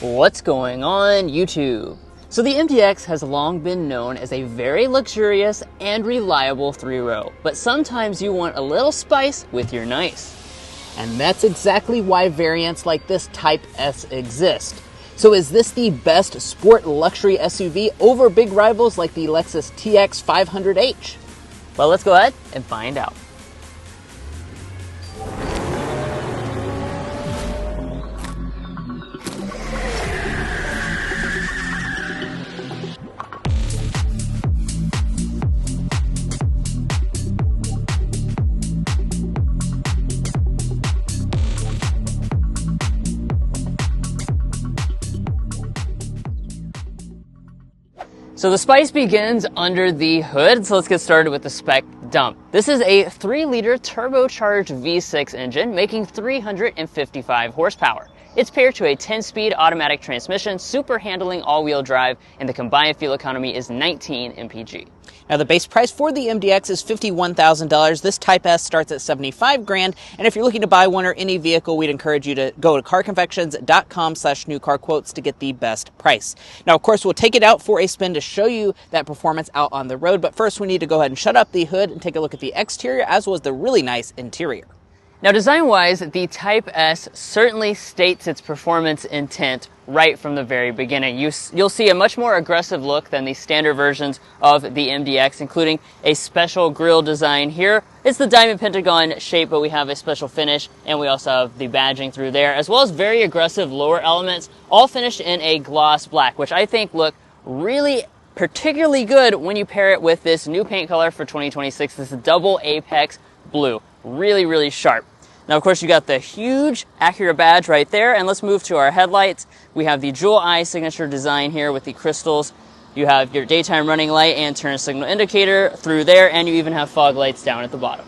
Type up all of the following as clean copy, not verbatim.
What's going on, YouTube? So the MDX has long been known as a very luxurious and reliable three-row, but sometimes you want a little spice with your nice. And that's exactly why variants like this Type S exist. So is this the best sport luxury SUV over big rivals like the Lexus TX 500h? Well, let's go ahead and find out. So the spice begins under the hood, so let's get started with the spec dump. This is a 3-liter turbocharged V6 engine making 355 horsepower. It's paired to a 10-speed automatic transmission, super handling all-wheel drive, and the combined fuel economy is 19 mpg. Now the base price for the MDX is $51,000. This Type S starts at $75,000, and if you're looking to buy one or any vehicle, we'd encourage you to go to carconfections.com/newcarquotes to get the best price. Now, of course, we'll take it out for a spin to show you that performance out on the road, but first we need to go ahead and shut up the hood and take a look at the exterior as well as the really nice interior. Now, design-wise, the Type S certainly states its performance intent right from the very beginning. You'll see a much more aggressive look than the standard versions of the MDX, including a special grille design here. It's the diamond pentagon shape, but we have a special finish, and we also have the badging through there, as well as very aggressive lower elements, all finished in a gloss black, which I think look really particularly good when you pair it with this new paint color for 2026, this double apex blue. Really, really sharp. Now, of course, you got the huge Acura badge right there, and let's move to our headlights. We have the jewel eye signature design here with the crystals. You have your daytime running light and turn signal indicator through there, and you even have fog lights down at the bottom.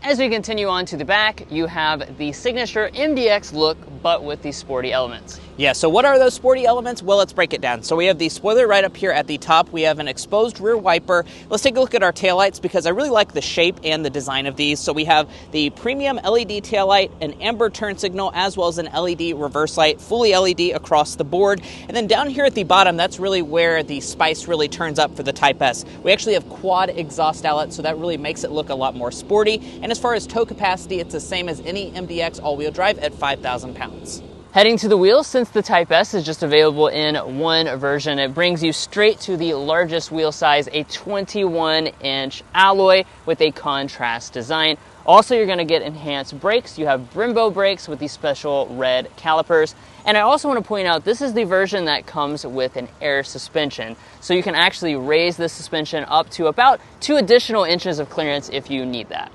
As we continue on to the back, you have the signature MDX look, but with the sporty elements. Yeah, so what are those sporty elements? Well, let's break it down. So we have the spoiler right up here at the top. We have an exposed rear wiper. Let's take a look at our taillights because I really like the shape and the design of these. So we have the premium LED taillight, an amber turn signal, as well as an LED reverse light, fully LED across the board. And then down here at the bottom, that's really where the spice really turns up for the Type S. We actually have quad exhaust outlets, so that really makes it look a lot more sporty. And as far as tow capacity, it's the same as any MDX all-wheel drive at 5,000 pounds. Heading to the wheels, since the Type S is just available in one version, it brings you straight to the largest wheel size, a 21-inch alloy with a contrast design. Also, you're going to get enhanced brakes. You have Brembo brakes with these special red calipers. And I also want to point out, this is the version that comes with an air suspension. So you can actually raise the suspension up to about 2 additional inches of clearance if you need that.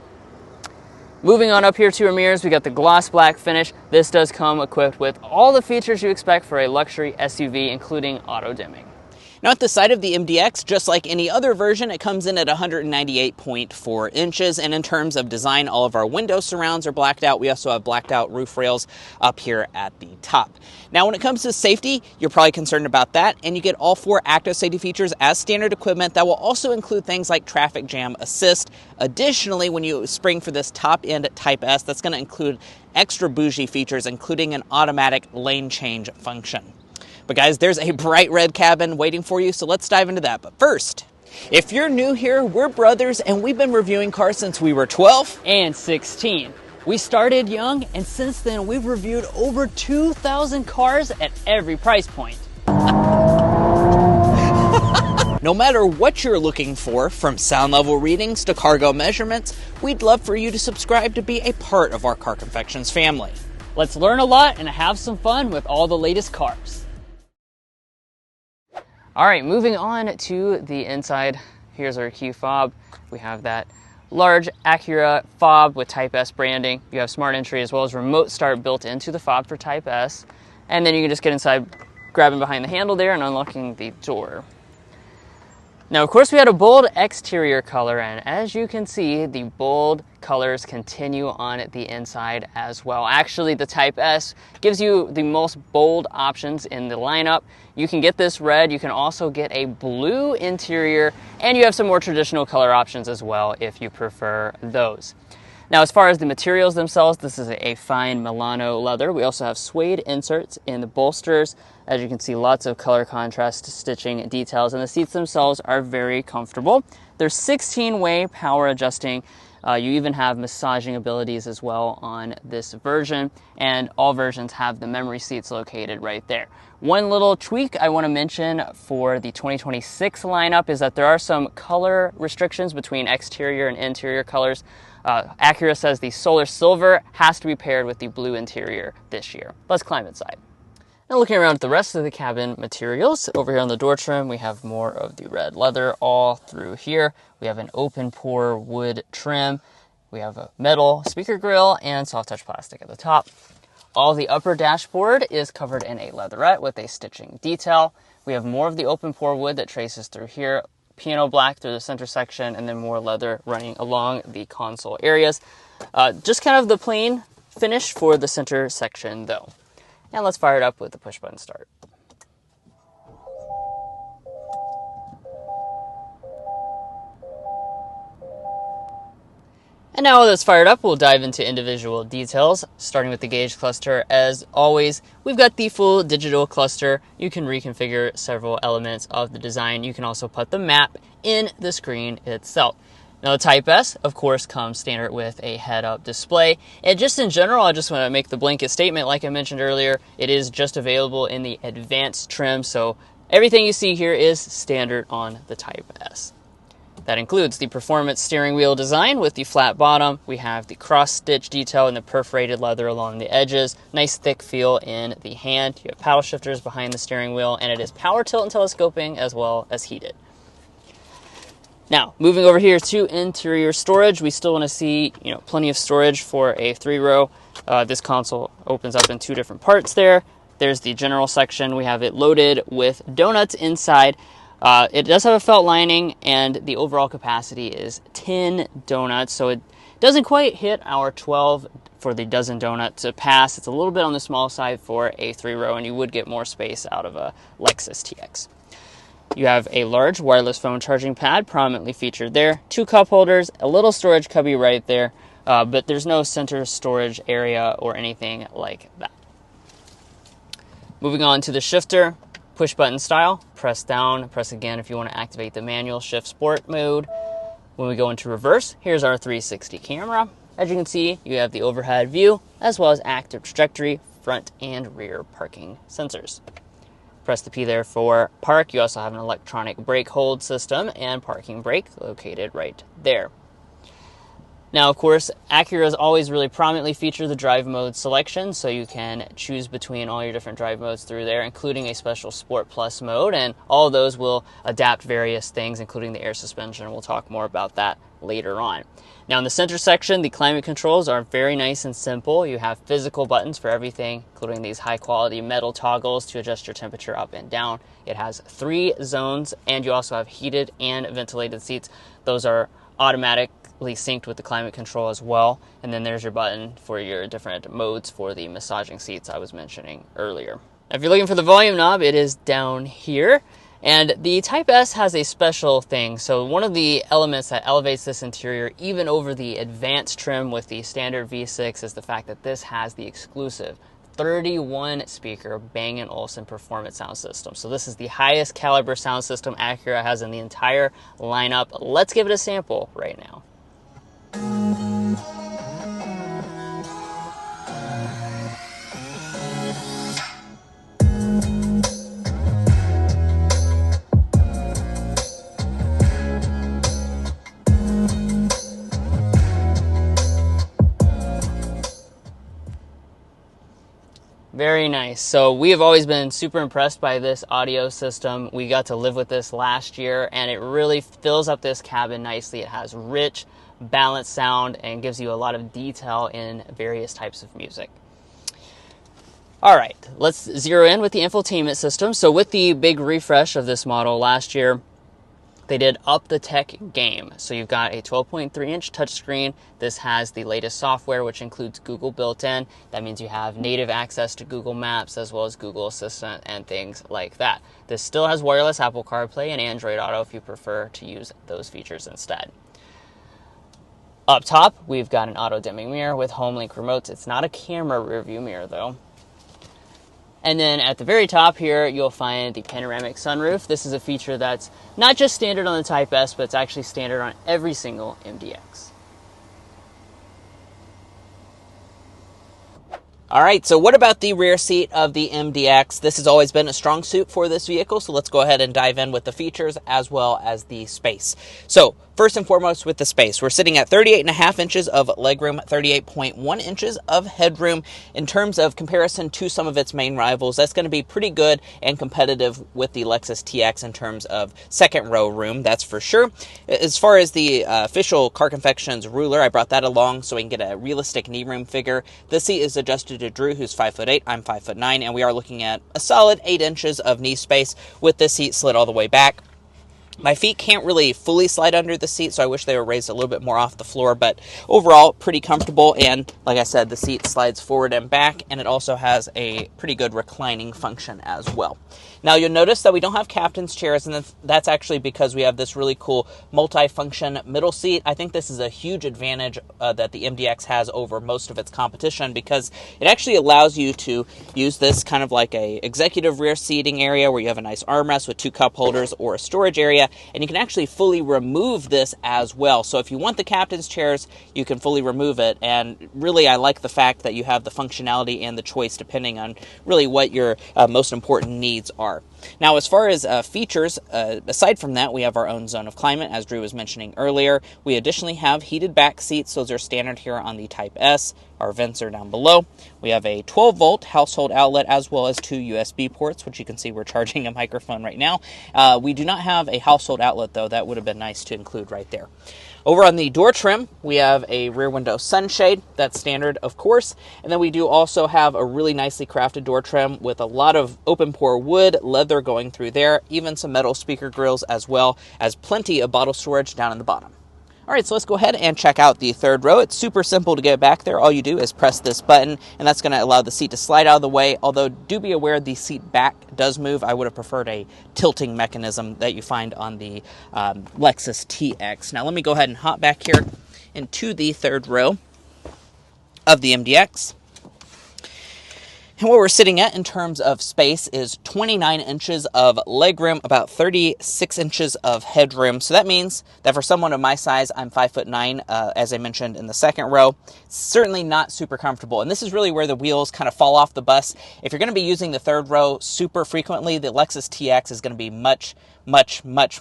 Moving on up here to our mirrors, we got the gloss black finish. This does come equipped with all the features you expect for a luxury SUV, including auto dimming. Now at the side of the MDX, just like any other version, it comes in at 198.4 inches. And in terms of design, all of our window surrounds are blacked out. We also have blacked out roof rails up here at the top. Now when it comes to safety, you're probably concerned about that. And you get all 4 active safety features as standard equipment that will also include things like traffic jam assist. Additionally, when you spring for this top-end Type S, that's going to include extra bougie features, including an automatic lane change function. But guys, there's a bright red cabin waiting for you, so let's dive into that. But first, if you're new here, we're brothers, and we've been reviewing cars since we were 12 and 16. We started young, and since then, we've reviewed over 2,000 cars at every price point. No matter what you're looking for, from sound level readings to cargo measurements, we'd love for you to subscribe to be a part of our Car Confections family. Let's learn a lot and have some fun with all the latest cars. All right, moving on to the inside. Here's our key fob. We have that large Acura fob with Type S branding. You have smart entry as well as remote start built into the fob for Type S. And then you can just get inside, grabbing behind the handle there and unlocking the door. Now, of course, we had a bold exterior color, and as you can see, the bold colors continue on the inside as well. Actually, the Type S gives you the most bold options in the lineup. You can get this red, you can also get a blue interior, and you have some more traditional color options as well if you prefer those. Now, as far as the materials themselves, this is a fine Milano leather. We also have suede inserts in the bolsters. As you can see, lots of color contrast stitching details, and the seats themselves are very comfortable. They're 16-way power adjusting. You even have massaging abilities as well on this version, and all versions have the memory seats located right there. One little tweak I want to mention for the 2026 lineup is that there are some color restrictions between exterior and interior colors. Acura says the solar silver has to be paired with the blue interior this year. Let's climb inside. Now, looking around at the rest of the cabin materials, over here on the door trim, we have more of the red leather all through here. We have an open pore wood trim. We have a metal speaker grille and soft touch plastic at the top. All the upper dashboard is covered in a leatherette with a stitching detail. We have more of the open pore wood that traces through here, piano black through the center section, and then more leather running along the console areas. Just kind of the plain finish for the center section though. And let's fire it up with the push button start. And now that it's fired up, we'll dive into individual details, starting with the gauge cluster. As always, we've got the full digital cluster. You can reconfigure several elements of the design. You can also put the map in the screen itself. Now, the Type S, of course, comes standard with a head-up display. And just in general, I just want to make the blanket statement, like I mentioned earlier, it is just available in the advanced trim, so everything you see here is standard on the Type S. That includes the performance steering wheel design with the flat bottom. We have the cross-stitch detail and the perforated leather along the edges. Nice thick feel in the hand. You have paddle shifters behind the steering wheel, and it is power tilt and telescoping as well as heated. Now, moving over here to interior storage, we still want to see, plenty of storage for a 3-row. This console opens up in 2 different parts there. There's the general section. We have it loaded with donuts inside. It does have a felt lining, and the overall capacity is 10 donuts, so it doesn't quite hit our 12 for the dozen donut to pass. It's a little bit on the small side for a 3-row, and you would get more space out of a Lexus TX. You have a large wireless phone charging pad prominently featured there, 2 cup holders, a little storage cubby right there, but there's no center storage area or anything like that. Moving on to the shifter, push button style, press down, press again if you want to activate the manual shift sport mode. When we go into reverse, here's our 360 camera. As you can see, you have the overhead view as well as active trajectory, front and rear parking sensors. Press the P there for park. You also have an electronic brake hold system and parking brake located right there. Now, of course, Acura has always really prominently featured the drive mode selection, so you can choose between all your different drive modes through there, including a special Sport Plus mode, and all of those will adapt various things, including the air suspension. We'll talk more about that later on. Now, in the center section, the climate controls are very nice and simple. You have physical buttons for everything, including these high-quality metal toggles to adjust your temperature up and down. It has 3 zones, and you also have heated and ventilated seats. Those are automatically synced with the climate control as well. And then there's your button for your different modes for the massaging seats I was mentioning earlier. Now, if you're looking for the volume knob, it is down here. And the Type S has a special thing. So one of the elements that elevates this interior even over the advanced trim with the standard V6 is the fact that this has the exclusive 31 speaker Bang & Olufsen performance sound system. So this is the highest caliber sound system Acura has in the entire lineup. Let's give it a sample right now. Very nice. So we have always been super impressed by this audio system. We got to live with this last year, and it really fills up this cabin nicely. It has rich, balanced sound and gives you a lot of detail in various types of music. All right, let's zero in with the infotainment system. So with the big refresh of this model last year, they did up the tech game. So you've got a 12.3-inch touchscreen. This has the latest software, which includes Google built in. That means you have native access to Google Maps as well as Google Assistant and things like that. This still has wireless Apple CarPlay and Android Auto if you prefer to use those features instead. Up top, we've got an auto-dimming mirror with home link remotes. It's not a camera rear view mirror though. And then at the very top here, you'll find the panoramic sunroof. This is a feature that's not just standard on the Type S, but it's actually standard on every single MDX. All right, so what about the rear seat of the MDX? This has always been a strong suit for this vehicle, so let's go ahead and dive in with the features as well as the space. So first and foremost with the space, we're sitting at 38.5 inches of legroom, 38.1 inches of headroom. In terms of comparison to some of its main rivals, that's going to be pretty good and competitive with the Lexus TX in terms of second row room, that's for sure. As far as the official Car Confections ruler, I brought that along so we can get a realistic knee room figure. The seat is adjusted to Drew, who's 5'8", I'm 5'9", and we are looking at a solid 8 inches of knee space with this seat slid all the way back. My feet can't really fully slide under the seat, so I wish they were raised a little bit more off the floor, but overall, pretty comfortable, and like I said, the seat slides forward and back, and it also has a pretty good reclining function as well. Now, you'll notice that we don't have captain's chairs, and that's actually because we have this really cool multi-function middle seat. I think this is a huge advantage that the MDX has over most of its competition, because it actually allows you to use this kind of like a executive rear seating area where you have a nice armrest with 2 cup holders or a storage area, and you can actually fully remove this as well. So if you want the captain's chairs, you can fully remove it, and really I like the fact that you have the functionality and the choice depending on really what your most important needs are. Now, as far as features, aside from that, we have our own zone of climate, as Drew was mentioning earlier. We additionally have heated back seats. Those are standard here on the Type S. Our vents are down below. We have a 12-volt household outlet as well as 2 USB ports, which you can see we're charging a microphone right now. We do not have a household outlet, though. That would have been nice to include right there. Over on the door trim, we have a rear window sunshade. That's standard, of course. And then we do also have a really nicely crafted door trim with a lot of open pore wood, leather going through there, even some metal speaker grills, as well as plenty of bottle storage down in the bottom. All right, so let's go ahead and check out the third row. It's super simple to get back there. All you do is press this button, and that's going to allow the seat to slide out of the way, although do be aware the seat back does move. I would have preferred a tilting mechanism that you find on the Lexus TX. Now, let me go ahead and hop back here into the third row of the MDX. And what we're sitting at in terms of space is 29 inches of legroom, about 36 inches of headroom. So that means that for someone of my size, I'm 5'9", as I mentioned in the second row, it's certainly not super comfortable. And this is really where the wheels kind of fall off the bus. If you're going to be using the third row super frequently, the Lexus TX is going to be much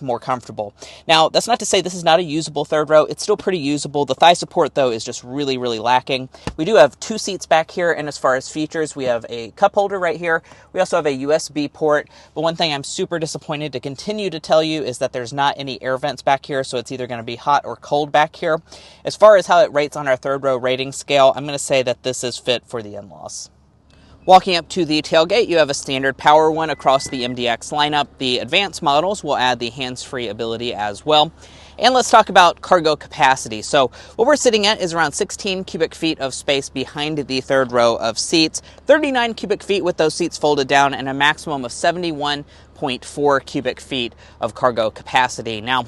more comfortable. Now, that's not to say this is not a usable third row. It's still pretty usable. The thigh support, though, is just really lacking. We do have 2 seats back here, and as far as features, we have a cup holder right here. We also have a USB port, but one thing I'm super disappointed to continue to tell you is that there's not any air vents back here, so it's either going to be hot or cold back here. As far as how it rates on our third row rating scale, I'm going to say that this is fit for the in-laws. Walking up to the tailgate, you have a standard power one across the MDX lineup. The advanced models will add the hands-free ability as well. And let's talk about cargo capacity. So what we're sitting at is around 16 cubic feet of space behind the third row of seats, 39 cubic feet with those seats folded down, and a maximum of 71.4 cubic feet of cargo capacity. Now,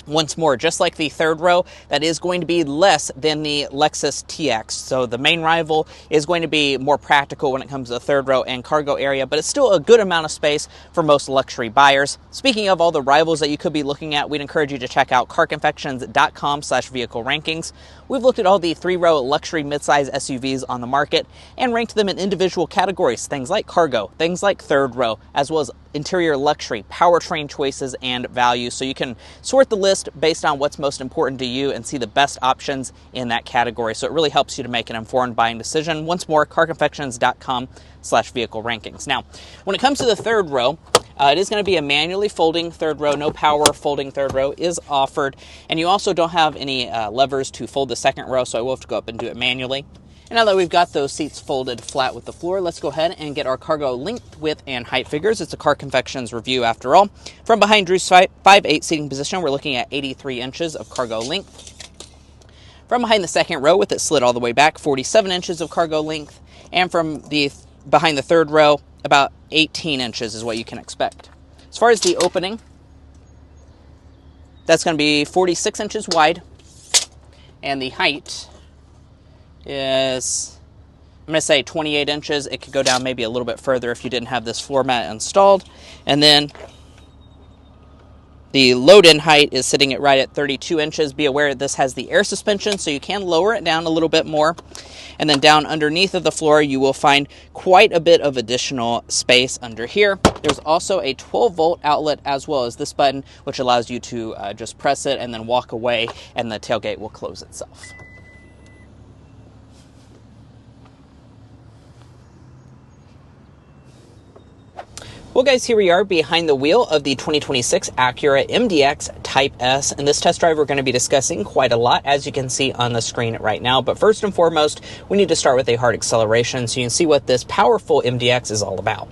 once more, just like the third row, that is going to be less than the Lexus TX. So the main rival is going to be more practical when it comes to the third row and cargo area, but it's still a good amount of space for most luxury buyers. Speaking of all the rivals that you could be looking at, we'd encourage you to check out carconfections.com/vehicle rankings. We've looked at all the 3-row luxury midsize SUVs on the market and ranked them in individual categories, things like cargo, things like third row, as well as interior luxury, powertrain choices, and value. So you can sort the list based on what's most important to you and see the best options in that category. So it really helps you to make an informed buying decision. Once more, carconfections.com/vehicle rankings. Now, when it comes to the third row, it is going to be a manually folding third row. No power folding third row is offered. And you also don't have any levers to fold the second row, so I will have to go up and do it manually. And now that we've got those seats folded flat with the floor, let's go ahead and get our cargo length, width, and height figures. It's a Car Confections review after all. From behind Drew's 5'8" seating position, we're looking at 83 inches of cargo length. From behind the second row, with it slid all the way back, 47 inches of cargo length. And from behind the third row, about 18 inches is what you can expect. As far as the opening, that's going to be 46 inches wide And the height is, I'm going to say 28 inches. It could go down maybe a little bit further if you didn't have this floor mat installed. And then the load-in height is sitting at right at 32 inches. Be aware this has the air suspension, so you can lower it down a little bit more. And then down underneath of the floor, you will find quite a bit of additional space under here. There's also a 12-volt outlet as well as this button, which allows you to just press it and then walk away, and the tailgate will close itself. Well guys, here we are behind the wheel of the 2026 Acura MDX Type S. In this test drive, we're going to be discussing quite a lot, as you can see on the screen right now. But first and foremost, we need to start with a hard acceleration so you can see what this powerful MDX is all about.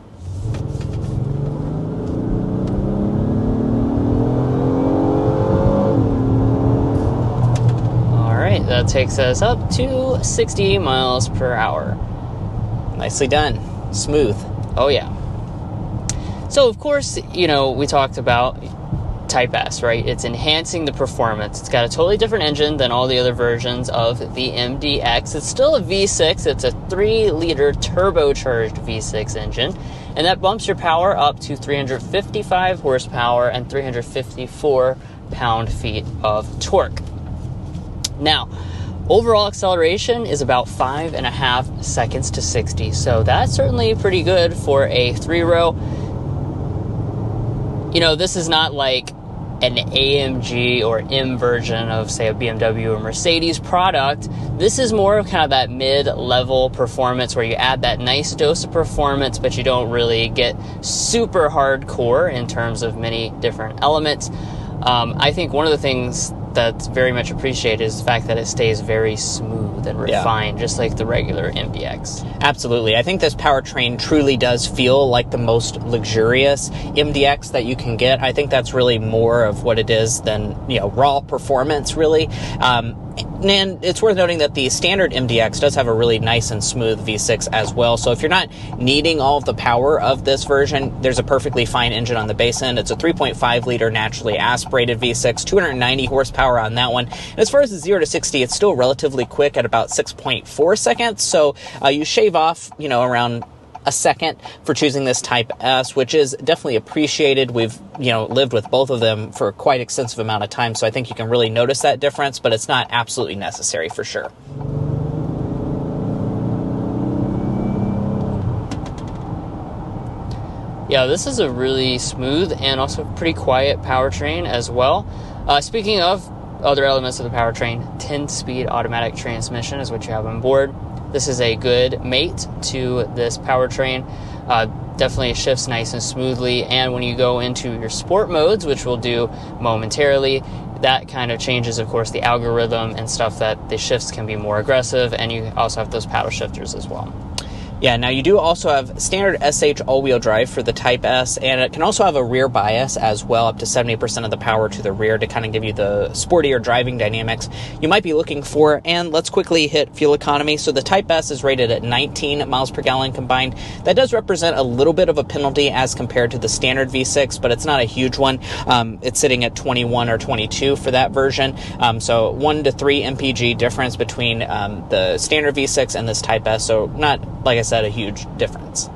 All right, that takes us up to 60 miles per hour. Nicely done. Smooth. Oh yeah. So, of course, you know, we talked about Type S, right? It's enhancing the performance. It's got a totally different engine than all the other versions of the MDX. It's still a V6. It's a 3-liter turbocharged V6 engine, and that bumps your power up to 355 horsepower and 354 pound-feet of torque. Now, overall acceleration is about 5.5 seconds to 60, so that's certainly pretty good for a 3-row. You know, this is not like an AMG or M version of, say, a BMW or Mercedes product. This is more of kind of that mid-level performance where you add that nice dose of performance, but you don't really get super hardcore in terms of many different elements. I think one of the things that's very much appreciated is the fact that it stays very smooth and refined, just like the regular MDX. Absolutely. I think this powertrain truly does feel like the most luxurious MDX that you can get. I think that's really more of what it is than, you know, raw performance, really. And it's worth noting that the standard MDX does have a really nice and smooth V6 as well. So if you're not needing all of the power of this version, there's a perfectly fine engine on the base end. It's a 3.5-liter naturally aspirated V6, 290 horsepower on that one. And as far as the 0 to 60, it's still relatively quick at about 6.4 seconds. So you shave off, you know, around a second for choosing this Type S, which is definitely appreciated. We've, you know, lived with both of them for quite extensive amount of time, so I think you can really notice that difference, but it's not absolutely necessary for sure. Yeah, this is a really smooth and also pretty quiet powertrain as well. Speaking of other elements of the powertrain, 10-speed automatic transmission is what you have on board. This is a good mate to this powertrain. Definitely shifts nice and smoothly, and when you go into your sport modes, which we'll do momentarily, that kind of changes, of course, the algorithm and stuff, that the shifts can be more aggressive, and you also have those paddle shifters as well. Yeah, now you do also have standard SH all-wheel drive for the Type S, and it can also have a rear bias as well, up to 70% of the power to the rear to kind of give you the sportier driving dynamics you might be looking for. And let's quickly hit fuel economy. So the Type S is rated at 19 miles per gallon combined. That does represent a little bit of a penalty as compared to the standard V6, but it's not a huge one. It's sitting at 21 or 22 for that version. So 1 to 3 mpg difference between the standard V6 and this Type S. So not, like I said, a huge difference.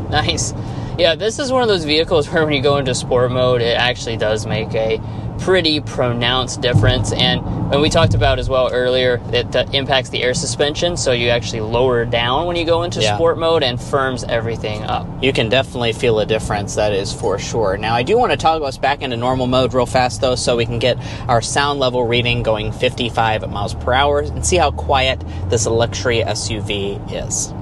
Nice. Yeah, this is one of those vehicles where when you go into sport mode, it actually does make a pretty pronounced difference. And we talked about as well earlier, it impacts the air suspension, so you actually lower down when you go into sport mode and firms everything up. You can definitely feel a difference, that is for sure. Now, I do want to toggle us back into normal mode real fast, though, so we can get our sound level reading going 55 miles per hour and see how quiet this luxury SUV is.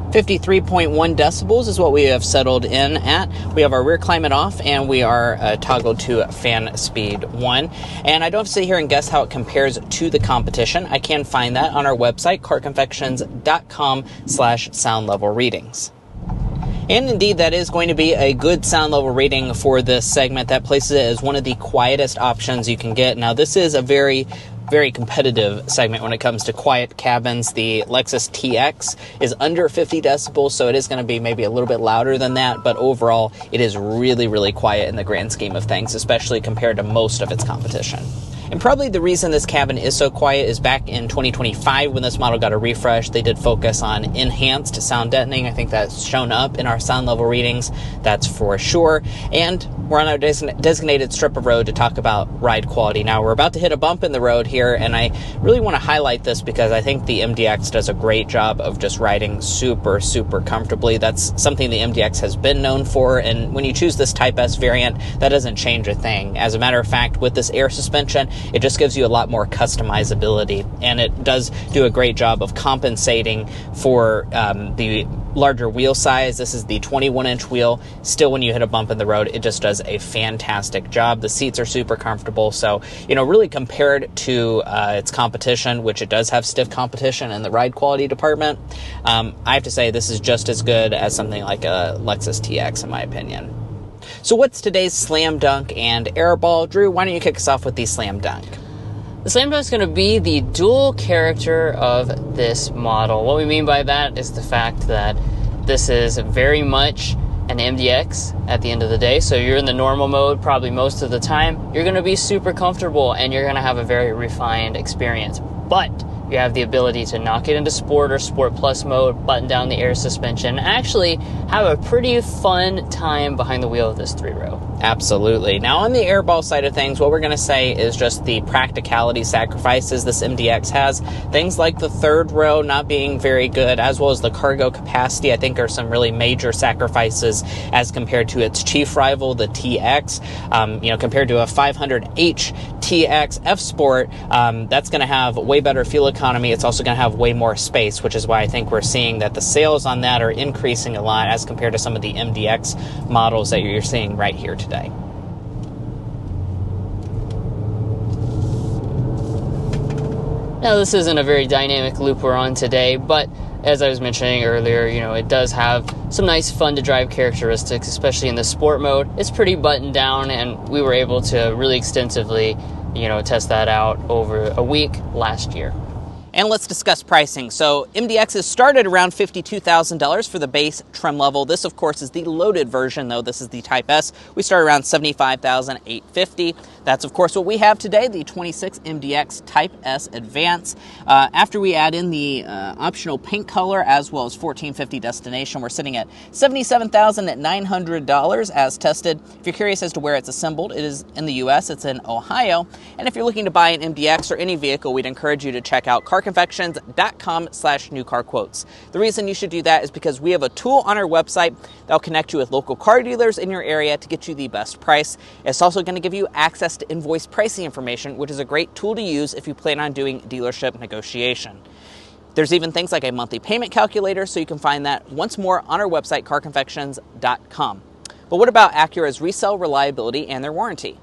53.1 decibels is what we have settled in at. We have our rear climate off, and we are toggled to fan speed 1. And I don't have to sit here and guess how it compares to the competition. I can find that on our website, carconfections.com/sound level readings. And indeed, that is going to be a good sound level rating for this segment. That places it as one of the quietest options you can get. Now, this is a very competitive segment when it comes to quiet cabins. The Lexus TX is under 50 decibels, so it is going to be maybe a little bit louder than that, but overall, it is really quiet in the grand scheme of things, especially compared to most of its competition. And probably the reason this cabin is so quiet is back in 2025 when this model got a refresh, they did focus on enhanced sound deadening. I think that's shown up in our sound level readings, that's for sure. And we're on our designated strip of road to talk about ride quality. Now, we're about to hit a bump in the road here, and I really want to highlight this because I think the MDX does a great job of just riding super comfortably. That's something the MDX has been known for, and when you choose this Type S variant, that doesn't change a thing. As a matter of fact, with this air suspension, it just gives you a lot more customizability, and it does do a great job of compensating for the larger wheel size. This is the 21-inch wheel. Still, when you hit a bump in the road, it just does a fantastic job. The seats are super comfortable, so, really compared to its competition, which it does have stiff competition in the ride quality department, I have to say this is just as good as something like a Lexus TX, in my opinion. So what's today's slam dunk and airball? Drew, why don't you kick us off with the slam dunk? The slam dunk is going to be the dual character of this model. What we mean by that is the fact that this is very much an MDX at the end of the day. So you're in the normal mode probably most of the time. You're going to be super comfortable and you're going to have a very refined experience. But you have the ability to knock it into Sport or Sport Plus mode, button down the air suspension, and actually have a pretty fun time behind the wheel of this 3-row. Absolutely. Now, on the airball side of things, what we're going to say is just the practicality sacrifices this MDX has. Things like the 3rd row not being very good, as well as the cargo capacity, I think are some really major sacrifices as compared to its chief rival, the TX. Compared to a 500H TX F Sport, that's going to have way better fuel economy. It's also going to have way more space, which is why I think we're seeing that the sales on that are increasing a lot as compared to some of the MDX models that you're seeing right here today. Now, this isn't a very dynamic loop we're on today, but as I was mentioning earlier, it does have some nice fun to drive characteristics, especially in the sport mode. It's pretty buttoned down, and we were able to really extensively, test that out over a week last year. And let's discuss pricing. So MDXs started around $52,000 for the base trim level. This, of course, is the loaded version, though. This is the Type S. We start around $75,850. That's, of course, what we have today, the 26 MDX Type S Advance. After we add in the optional pink color as well as $1,450 destination, we're sitting at $77,900 as tested. If you're curious as to where it's assembled, it is in the U.S. It's in Ohio. And if you're looking to buy an MDX or any vehicle, we'd encourage you to check out carconfections.com/newcarquotes. The reason you should do that is because we have a tool on our website that'll connect you with local car dealers in your area to get you the best price. It's also going to give you access to invoice pricing information, which is a great tool to use if you plan on doing dealership negotiation. There's even things like a monthly payment calculator, so you can find that once more on our website, carconfections.com. But what about Acura's resale reliability and their warranty?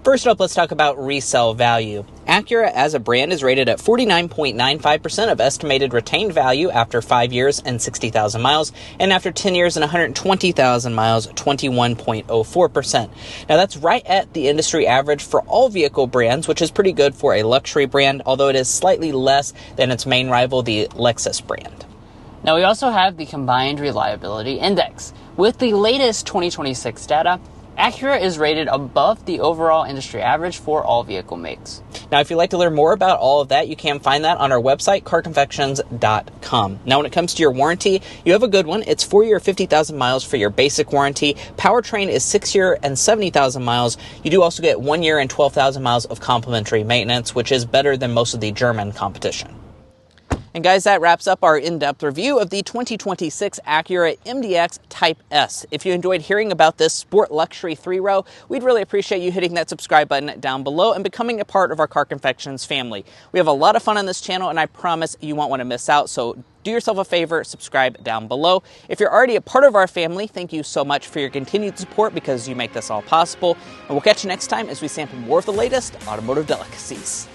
First up, let's talk about resale value. Acura as a brand is rated at 49.95% of estimated retained value after 5 years and 60,000 miles, and after 10 years and 120,000 miles, 21.04%. Now that's right at the industry average for all vehicle brands, which is pretty good for a luxury brand, although it is slightly less than its main rival, the Lexus brand. Now we also have the Combined Reliability Index. With the latest 2026 data, Acura is rated above the overall industry average for all vehicle makes. Now, if you'd like to learn more about all of that, you can find that on our website, carconfections.com. Now, when it comes to your warranty, you have a good one. It's 4-year, 50,000 miles for your basic warranty. Powertrain is 6-year and 70,000 miles. You do also get 1 year and 12,000 miles of complimentary maintenance, which is better than most of the German competition. And guys, that wraps up our in-depth review of the 2026 Acura MDX Type S. If you enjoyed hearing about this sport luxury 3-row, we'd really appreciate you hitting that subscribe button down below and becoming a part of our Car Confections family. We have a lot of fun on this channel, and I promise you won't want to miss out, so do yourself a favor, subscribe down below. If you're already a part of our family, thank you so much for your continued support because you make this all possible. And we'll catch you next time as we sample more of the latest automotive delicacies.